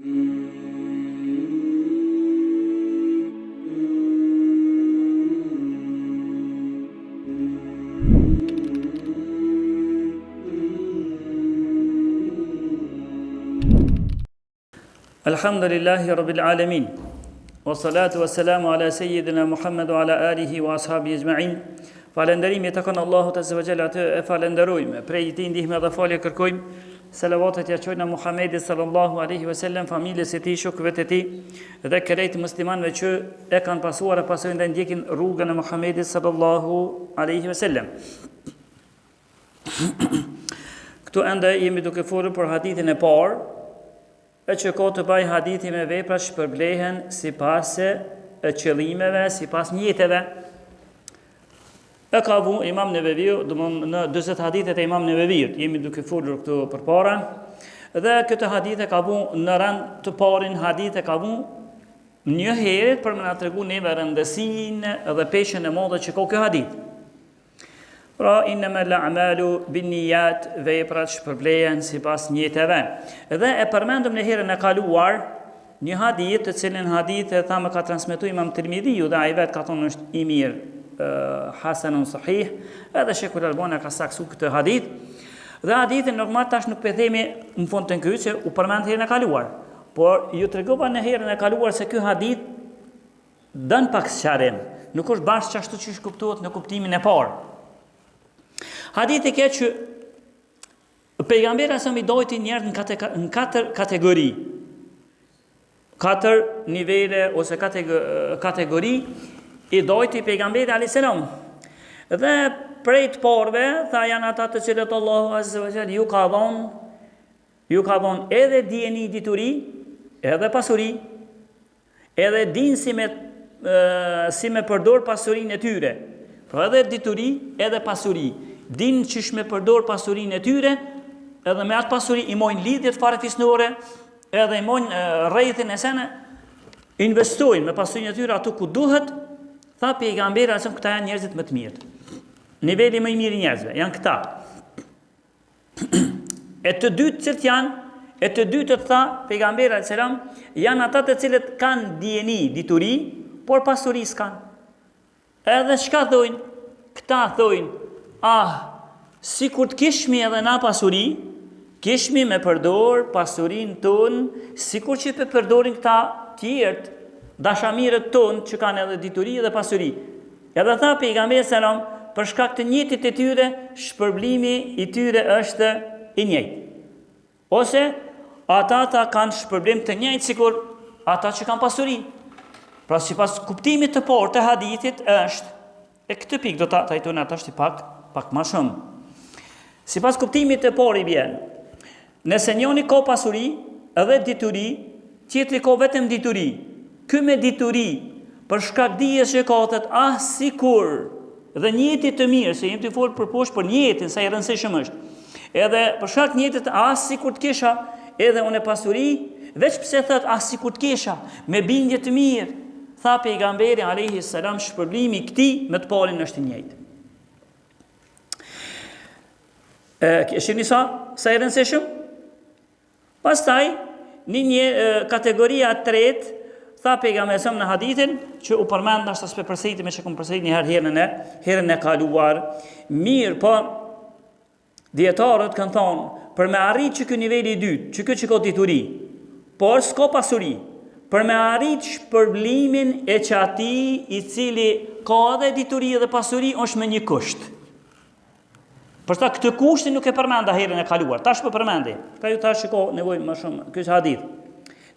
Alhamdulillahi Rabbil Alamin. Wa salatu wa salamu ala Sayyidina Muhammad wa ala alihi wa ashabi ajma'in. Falenderimi e takon Allahut azza wa jalla, atë e falenderojmë, prej tij ndihmë dhe falje kërkojmë. Selavatet ja çojmë Muhamedit sallallahu alaihi wasallam, familjes së tij, shokëve të tij dhe krejt muslimanëve që e kanë pasuar e pasojnë dhe ndjekin rrugën e Muhamedit sallallahu alaihi wasallam. Këtu ende jemi duke folur për hadithin e parë, e që ka të bëjë hadithi me vepra që përblehen sipas qëllimeve, sipas niyeteve. E ka vu Imam Neveviu, në 40 hadithet e Imam Neveviut, jemi duke folur këtu përpara, dhe këtë hadith e ka vu në rand të parin hadith e ka vu një herët për më na tregu neve rëndësinë dhe peshën e madhe që ka ky hadith. Pra, innama l'a'malu binniyat, veprat që përblehen sipas niyeteve. Dhe e përmendëm në herën e kaluar një hadith, të cilin hadith e thamë ka transmetuar Imam Tirmidhiu dhe ai vet ka thonë është i mirë, hasanun sahih, edhe Sheikhul Albani ka saksu këtë hadith. Dhe hadithin normal tash nuk po themi në fund të këtij që u përmend herën e kaluar, por ju tregova në herën e kaluar se ky hadith dën pak sqarim, nuk është bashkë ashtu siç kuptohet në kuptimin e parë. Hadithi ke që pejgamberi sa i dojti njerëz në katër kategori. 4 nivele ose kategori i dojti pejgamberi alayhis salam. Dhe prej të parëve tha janë ata të cilët Allahu azza wa jalla ju ka dhënë edhe dijeni, dituri, edhe pasuri, edhe din si me përdor pasurinë e tyre. Pra edhe dituri, edhe pasuri. Din çish me përdor pasurinë e tyre, edhe me atë pasuri i mojnë lidhjet fare fisnore, edhe i mojnë rrethin e sene, investojnë me pasurinë e tyre ato ku duhet. Tha pejgamberi se këta janë njerëzit më të mirë. Niveli më i mirë i njerëzve janë këta. E të dytë cilët janë, e të dytët tha pejgamberi selam, janë ata të cilët kanë dijeni, dituri, por pasuri s'kan. Edhe çka thojnë? Këta thojnë, si kur të kishmi edhe na pasuri, kishmi me përdor pasurin ton, si kur që për përdorin këta tjertë, dashamirët ton që kanë edhe dituri edhe pasuri. Edhe tha pejgamberi selam, për shkak të njëjtit e tyre, shpërblimi i tyre është i njëjtë. Ose ata kanë shpërblim të njëjtë sikur ata që kanë pasuri. Pra sipas kuptimit të parë të hadithit është, e këtë pikë do ta trajtojmë atash pak më shumë. Sipas kuptimit të parë i bën, nëse njëri ka pasuri edhe dituri, tjetri ka vetëm dituri. Ky me dituri, për shkak dijes që ka thotë, sikur dhe njëti të mirë, se jemi të folë për poshtë për njëtin, sa i rëndësishëm është. Edhe për shkak njëtit, sikur të kisha edhe unë pasuri, veç pse thotë sikur të kisha, me bindje të mirë. Tha pejgamberi alayhi salam, shpërblimi këtij me të parin është i njëjtë. Shihni sa i rëndësishëm? Pastaj, një kategoria e tretë, tha pejgamberi në hadithin që u përmend ashtu se përsëritim që kum përsërit një herën e kaluar. Mirë, po dietarët kanë thonë, për me arrit që ky niveli i dytë, që ka dituri, por s'ka pasuri, për me arrit shpërblimin e çati i cili ka edhe dituri dhe pasuri është me një kusht. Për ta këtë kushti nuk e përmenda herën e kaluar, tash po përmendi. Pra ju tash ka nevojë më shumë ky hadith.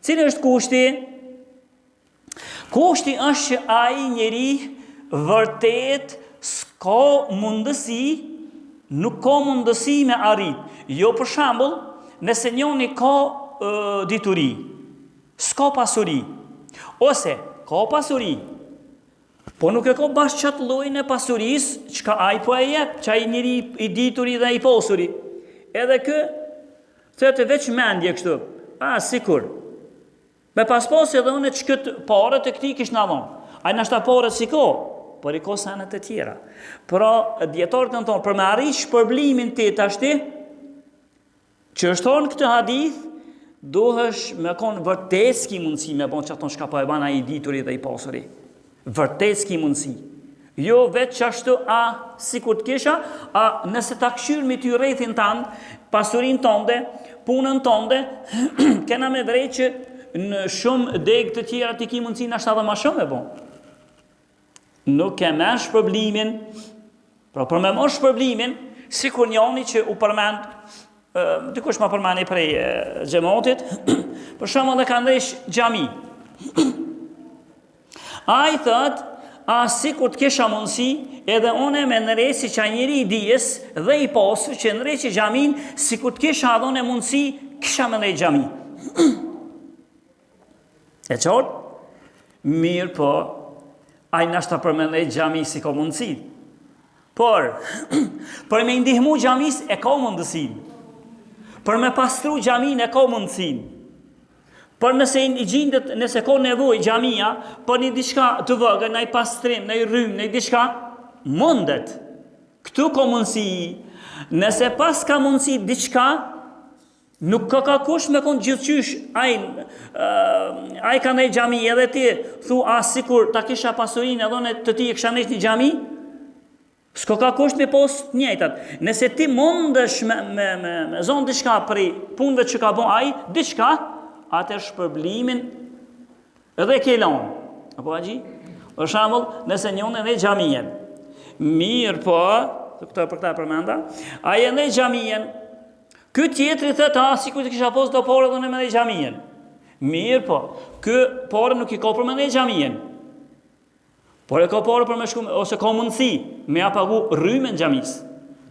Cili është kushti? Kushti është që ai njeri vërtet nuk ka mundësi me arrit. Jo për shembull, nëse njëri ka dituri, s'ka pasuri, ose ka pasuri, po nuk e ka bashkë qatë llojin e pasurisë, çka ai po e jep, që ai njeri i dituri dhe i posuri. Edhe kë, thotë veç mendje kështu, sikur. Me pasposi edhe unë që këtë parët e këti kishë në dhonë. A i nashta parët si ko, por i ko sanet e tjera. Pra, djetarët në tonë, për me arrit shpërblimin të ashti, që është thonë këtë hadith, duhesh me konë vërtet s'ki mundësi me bon që aton shka po e bana i dituri dhe i pasuri. Vërtet s'ki mundësi. Jo vetë që ashtu si kur të kisha, nëse ta këshyrë me ty rrethin tënd, pasurin tënde, punën tënde, kena me drejt që në shumë degë të tjera ti ki mundësi në ashtë edhe ma shumë e bon. Nuk e mesh problemin, pra për me mosh problemin, si kur njoni që u përmend, dikush ma përmeni prej xhamatit, për shumë dhe ka ndesh xhami. A i thët, si kur të kisha mundësi, edhe one me nëresi që a njëri i dijes dhe i pasur që nëresi xhamin, si kur të kisha edhe one mundësi, kisha me nëresi xhami. E qartë? Mirë po, a i nashta për me nëresi xhami si ka mundësi. Por, për me ndihmu xhamis e ka mundësin. Për me pastru xhamin e ka mundësin. Por nëse i gjindet, nëse ka nevoj xhamia, për një diçka të vogël, në i pastrim, në i rrym, në i diçka, mundet. Këtu ka mundësi. Nëse pas ka mundësi diçka, nuk ka kush me konë gjithqysh, ai ka nej xhami edhe ti, thu, sikur ta kisha pasurin edhe në të ti e kisha nej një xhami, s'ko ka kush me post njëjtat. Nëse ti mundesh me zonë diçka prej punëve që ka bon ai, diçka, atër shpërblimin edhe ke lanë. Apo agji? Për shambull, nëse njën e ne xhamien. Mirë po, për këta përmenda, a e ne xhamien, këtë tjetëri thëtë, si ku të kisha post do pore dhe në me ne xhamien. Mirë po, këtë pore nuk i ka për me ne xhamien. Por e ka pore për me shku, ose ka mundësi me a pagu rrymen xhamis.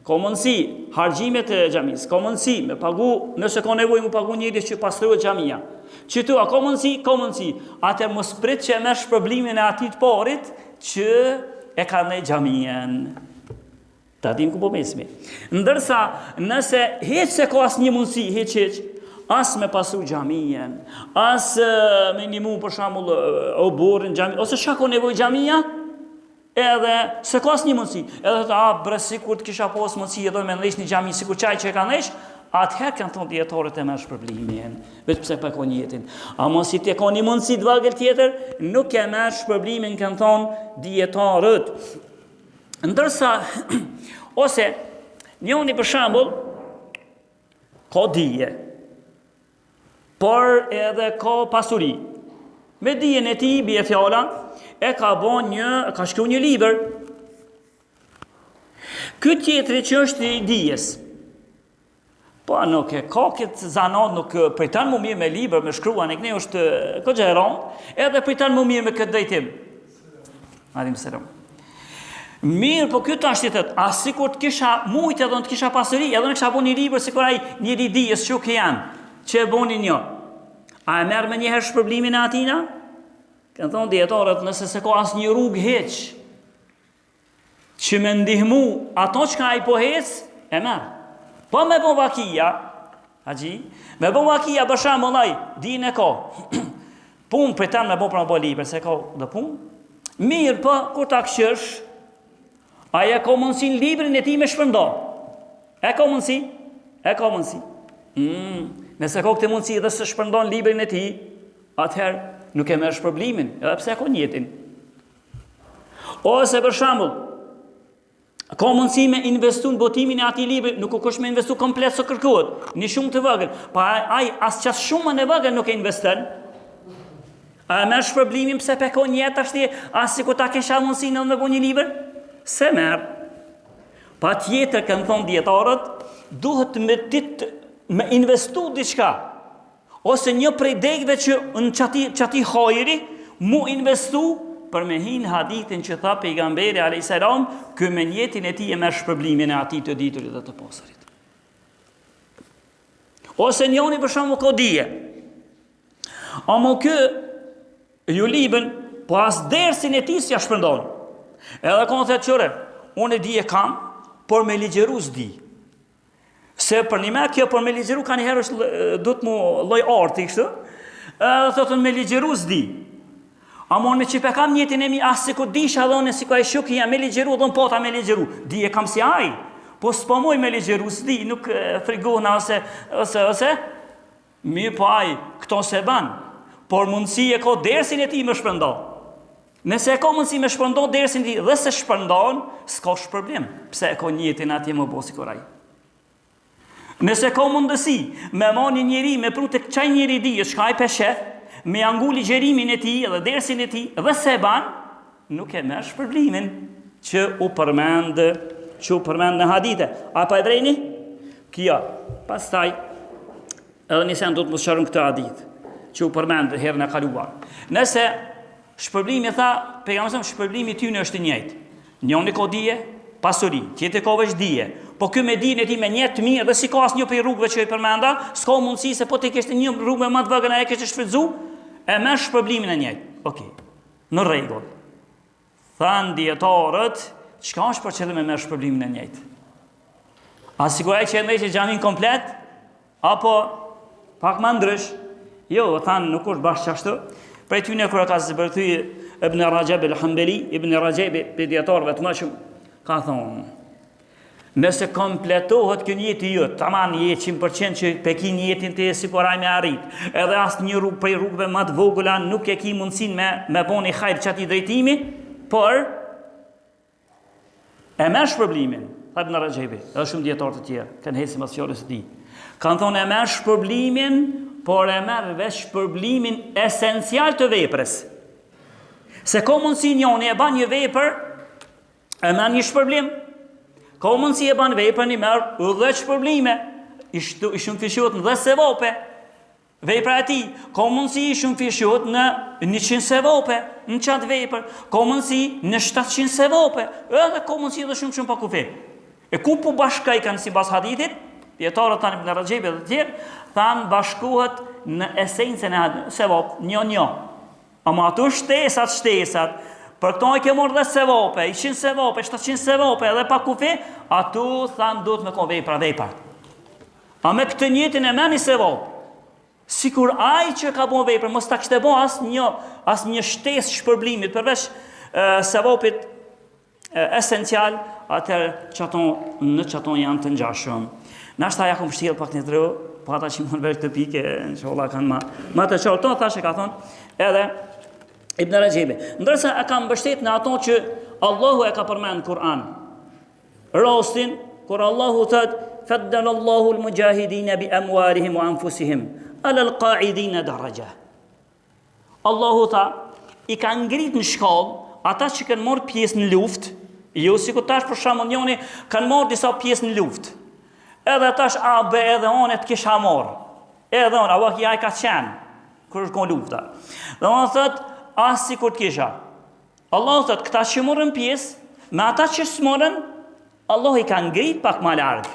Ka mundësi hargjimet e xhamis. Ka mundësi me pagu, nëse ka nevoj mu pagu njëri që pastruhet xhamia. Qëtu, a ka mundësi? Ka mundësi. Atër mos prit që e mersh problemin e atit parit që e ka ne xhamien. Ta dim ku po mesmi. Ndërsa, nëse heq se ka as një mundësi, heq, as me pasu xhamien, as me një mu për shambull oborin xhamia, ose shka ka nevoj xhamia, edhe se ka as një mundësi, edhe të bresi kur të kisha pas mundësi edhe me ndesh një xhami sikur qaj që e ka ndesh, atëherë kanë thonë dietarët e mersh problemin, vetë pse pa ka jetin. Ama si të ka një mundësi të vogël tjetër, nuk e mersh problemin, kanë thonë dietarët. Ndërsa ose njëri për shembull ka dije, por edhe ka pasuri. Me dijen e tij bie fjala, ka shkruar një libër. Ky tjetri që është i dijes, po nuk e ka këtë zanat, nuk pritan më mirë me libër, me shkruan e këne është këtë gjeron, edhe pritan më mirë me këtë drejtim. Adim selam. Mirë, po këtë ashtë të thëtë, si kur të kisha mujtë edhe në të kisha pasuri, edhe në kisha bo një libër, si kur ai njëri dijes që ke janë, që e boni një. A e merë me njëherë shpërblimin e atina? Kënë thonë djetarët, nëse se ka asë një rrugë heq, që me ndihmu ato që ka i po hec, e merë. Po me bo vakia, me bo vakia për shemë mëllaj, din e ka, punë për temë me bo për me bo liber, se ka dhe punë, mirë po, kur ta këshërsh, aja ka mundësin librin e ti me shpërndo. E ka mundësi? E ka mundësi. Nëse ka këtë mundësi dhe se shpërndon librin e ti, atëherë nuk e merë shpërblimin, edhe pse e ka njetin. Ose për shambull, ka mundësi me investu në botimin e ati libri, nuk u kush me investu komplet së kërkuat, një shumë të vëgën, pa aj asë qasë shumën e vëgën nuk e investën, a e merë shpërblimin pse pe ka njetë ashti, asë si ku ta kesha mundësi në me bo një libër, se merë. Pa tjetër, kanë thonë djetarët, duhet me investu diçka, ose një prej degve që në qati hajri, mu investu për me hinë hadithin që tha pejgamberi a.s. kë me njetin e ti e merë shpërblimin e ati të diturit dhe të posarit. Ose njoni për shumë ko dije. Amo kë ju libën, po as dersin e ti si ja shpërndon. Edhe konë the qëre, unë e dije kam, por me ligjeru s'di. Se për një me kjo për me ligjeru ka një herë është du të mu loj arti kështë, edhe thotën me ligjeru s'di. Amon me qipe kam njetin e mi, asë si ku disha dhone, si ku e shuki jam me ligjeru, dhone pota me ligjeru. Di e kam si aj, po s'po moj me ligjeru s'di, nuk frigohna ose. Mirë po ai këto se ban, por mundësi e ka dersin e tij më shpërndon. Nëse e ka mundësi me shpërndon dersin e tij dhe se shpërndon, s'ka problem. Pse e ka njëtin atje më bosi koraj. Nëse ka mundësi me marrë një njeri me pru të këqaj njeri di, çka ai peshe, me anguli gjerimin e tij dhe dersin e tij dhe se ban, nuk e merr shpërblimin që u përmend në hadithe. Apo e drejni? Kjo. Pastaj edhe nisen do të mos sharrun këtë hadith që u përmend herën e kaluar. Nëse shpërblimi tha, pejgamberi shpërblimi i tyre është i njëjtë. Njëri ka dije, pasuri, tjetri ka veç dije. Po ky me dijen e tij me një të mirë dhe si ka asnjë prej rrugëve që i përmenda, s'ka mundësi se po ti kishte një rrugë më të vogël e ke shfrytzu, e merr shpërblimin e njëjtë. Okej. Në rregull. Than dietarët, çka është për qëllim me merr shpërblimin e njëjtë? A siguraj që e ndeshë xhamin komplet apo pak më ndrysh? Jo, than nuk është bashkë ashtu. Prej tyne kur ka zbërthy Ibn Rajab al-Hanbali, Ibn Rajab pe dietarëve të mëshëm ka thonë: nëse kompletohet kjo njeti jot, tamam jetë 100% që pe ki njetin të si poraj me arrit, edhe asë një rrugë prej rrugëve më të vogula nuk e ki mundësin me boni hajrë që ati drejtimi, por e merr shpërblimin, thajbë në Rajebi, edhe shumë djetarë të tjerë, kanë hesi mas fjallës të ti. Kanë thonë e merr shpërblimin, por e merr veç shpërblimin esencial të veprës. Se ka mundësi njoni e ban një vepër, e merr një shpërblim. Ka mundësi e ban vepër një merë dhe shpërblime, i shumë fishot në 10 sevape, vepra e ti, ka mundësi i shumë fishot në 100 sevape, në qatë vepër, ka mundësi në 700 sevape, edhe ka mundësi dhe shumë pa kufe. E ku po bashkaj kanë si bas hadithit, djetarët tanë Ibn Rajab dhe tjerë, thanë bashkohet në esencën e sevap, një. Ama ato shtesat, për këto e ke morë dhe sevape, 100 sevape, 700 sevape, edhe pa kufi, ato thanë do të me kon vepra. A me këtë njëtin e me një sevap, sikur aj që ka bon vepra, mos ta kështë e bon as një shtes shpërblimit, përveç sevapit esencial, atër në qaton janë të njashëm. Nashta ja kom shtilë pak një drë, pa ata që më në veç të pike, në që Allah kanë ma të qartë, tonë thashe ka thonë, edhe Ibn Rajebi, ndërsa e ka mbështet në ato që Allahu e ka përmend në Kur'an. Rastin, kur Allahu thët, faddala Allahu al-mujahidina bi amwalihim wa anfusihim, ala al-qa'idina daraja. Allahu tha, i ka ngrit në shkallë ata që kanë marrë pjesë në luftë, jo si ku tash për shembull njëri kanë marrë disa pjesë në luftë. Edhe tash be edhe onë të kisha marrë. Edhe onë, Allah ja i ka qenë kur është kon lufta. Dhe onë thët, as si kur të kisha. Allah thët, këta që morën pjesë, me ata që s'morën, Allah i ka ngrit pak ma largë.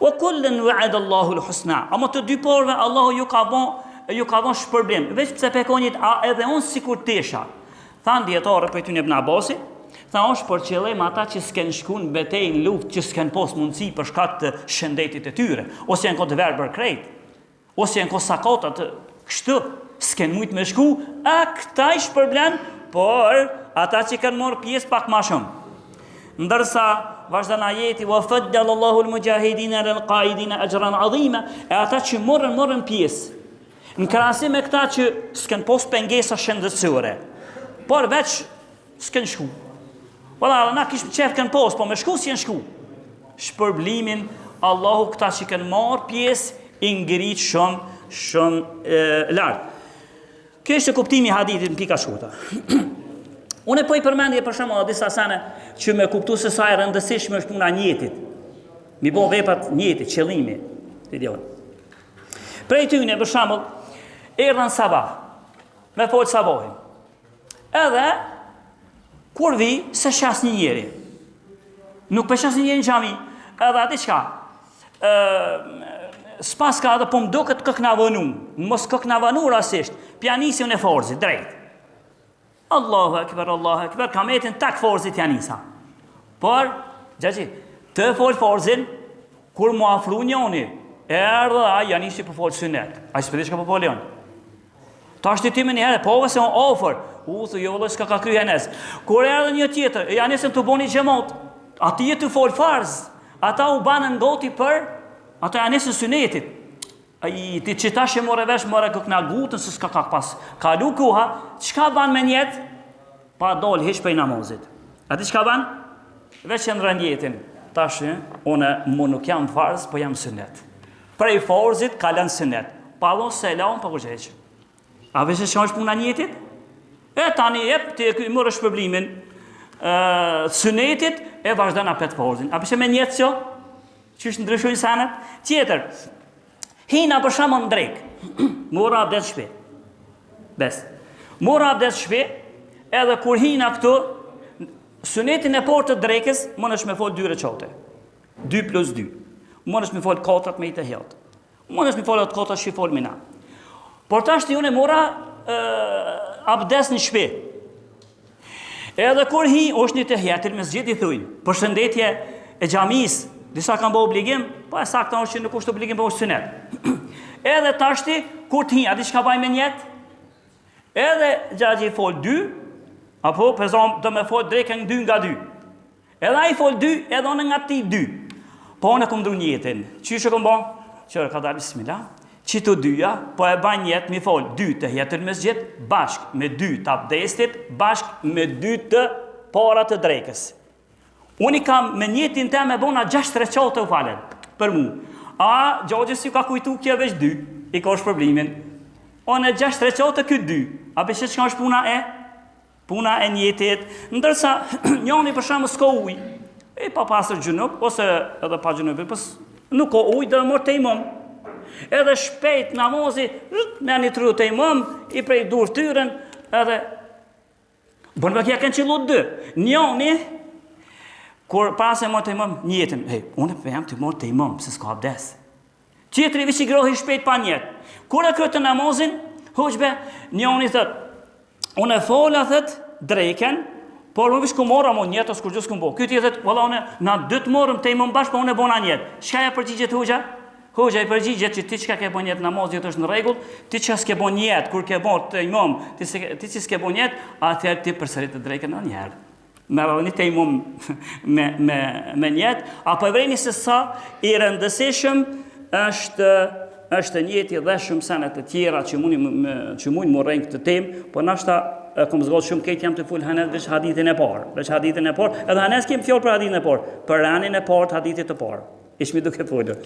Wa kullën wa'ada Allahu l-husna. Ama të dy porve, Allah ju ka bon shpërblim. Veç pëse pekonjit, edhe unë si kur të isha. Thanë djetarë për ty një Ibn Abasi, tha është për qëllim ata që s'ken shku në betej në luft, që s'ken pos mundësi për shkak të shëndetit e tyre, ose janë ko të verë bërë krejt, ose janë ko sakatat kështu, s'ken mujt me shku, a këta i shpërblen, por ata që kanë morë pjesë pak ma shumë. Ndërsa, vazhdan ajeti, wa faddala Allahu al-mujahidina lil-qa'idina ajran 'azima, e ata që morën pjesë, në krahasim me këta që s'ken pos pengesa shëndetësore, por veç s'ken shku. Valla, na kishë qef kanë pos, po me shku si janë shku. Shpërblimin, Allahu këta që kanë marë pjesë, i ngrit shumë lartë. Kjo është kuptimi i hadithit në pika shkuta. Unë po i përmendje për shembull disa sene që me kuptu se sa e rëndësishme është puna njetit. Mi bon vepat njetit, qëllimi. Prej tyne, për shembull, erdhën sabah, me folë sabahin. Edhe, kur vi, se shas një njeri. Nuk për shas një njeri në gjami. Edhe ati qka? S'pas ka edhe po më do këtë këknavënu. Mos këknavënu rasisht. Pjanisin e forzit, drejt. Allahu akbar, kametin tak forzit janisa. Por, gjaci, të folë forzin, kur mu afru njoni, erdhe a janisi për folë synet. A i s'pëdi shka për folë jonë. Ta është të timin një herë, po vëse unë ofër, thë jo dhe s'ka ka kry henes. Kur erdhe një tjetër, janisën të boni gjemot, ati e të folë farz, ata u banën goti për, ata janisën synetit. Ai ti qitash e more vesh, more këkna gutën, se s'ka kak pas. Kalu koha, çka ban me njetë? Pa dol hiç prej namazit. A ti çka ban? Veç që ndrën jetin. Tash, unë nuk jam farz, po jam sunet. Prej farzit kalan sunet. Pa dhon selam, pa kurrëç. A vesh që është puna njetit? E tani jep ti e morë shpërblimin sunetit e vazhdon apet farzin. A pse me njetë kjo? Çish ndryshojnë sanat? Tjetër. Hina për shembull drek. Mora abdes shpe. Bes. Mora abdes shpe, edhe kur hina këtu, sunetin e parë të drekës, mënesh me fol 2 recate. 2 + 2. Mënesh me fol 4 me i të hjat. Mënesh me fol atë 4 që fol mina. Por tash ti unë mora abdes në shpe. Edhe kur hi, është një të hjatil me zgjit i thujnë. Përshëndetje e xhamis, disa kanë bë obligim, po e saktë është që nuk është obligim, po është sunet. Edhe tashti, kur t'hi, a di çka baj me njetë? Edhe xhaxhi fol 2, apo pezon do me fol drekën 2 nga 2. Edhe ai fol 2, edhe unë nga ti 2. Po unë kom ndru njetën. Çish e kom bën? Që ka dalë bismillah. Qito 2-ja, po e ban njetë mi fol 2 të hjetër me zgjit, bashk me 2 të abdestit, bashk me 2 të para të drekës. Unë i kam me njetin te me bona 6 recate u falen, për mu. A, gjogjës ju ka kujtu kje veç 2, i ka është problemin. Unë e 6 recate këtë 2, a beshe që ka është puna e? Puna e njetit, ndërsa njoni për shamë s'ka uj, e pa pasër gjunup, ose edhe pa gjunup, nuk ka uj dhe mërë të imam. Edhe shpejt namazi, me një tru të imam, i prej dur tyren, edhe bërë me kja kënë qëllu 2. Njoni, kur pas e mërë të imam, njetën, unë e jam të mërë të imam, se s'ka abdes. Qetri vici grohi shpejt pa njetë. Kur e këtë namazin, hoqbe, njoni thët, unë e fola thët, drejken, por unë vish ku mora mo njetë, ose kur gjus ku mbo. Këtë i thët, valla unë, na 2 të morëm të imam bashkë, pa unë e bona njetë. Shka e përgjigjet hoqja? Hoxha i përgjigjet që ti çka ke bën jetë namaz jetë është në rregull, ti çka s'ke bën jetë kur ke bën të imam, ti që s'ke bën jetë, atëherë ti përsërit të drejkën edhe një herë. Me vëni të imam me njetë, apo e vreni se sa i rëndësishëm është njeti dhe shumë senet të tjera që mund më rrejnë këtë temë, po nashta kom zgjodhur shumë këtë jam të ful hanet veç hadithin e parë. Veç hadithin e parë, edhe hanes kemi fjalë për hadithin e parë, për ranin e parë të hadithit të parë. Ishmi duke folur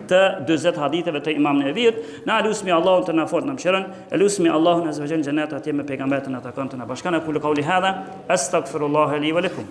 të 40 haditheve të Imam Neviut. Na lusmi Allahun të na fort na mëshirën, lusmi Allahun azza wa jalla xhenat atje me pejgamberin ata kanë të na bashkana kullu qawli hadha astaghfirullah li wa lakum.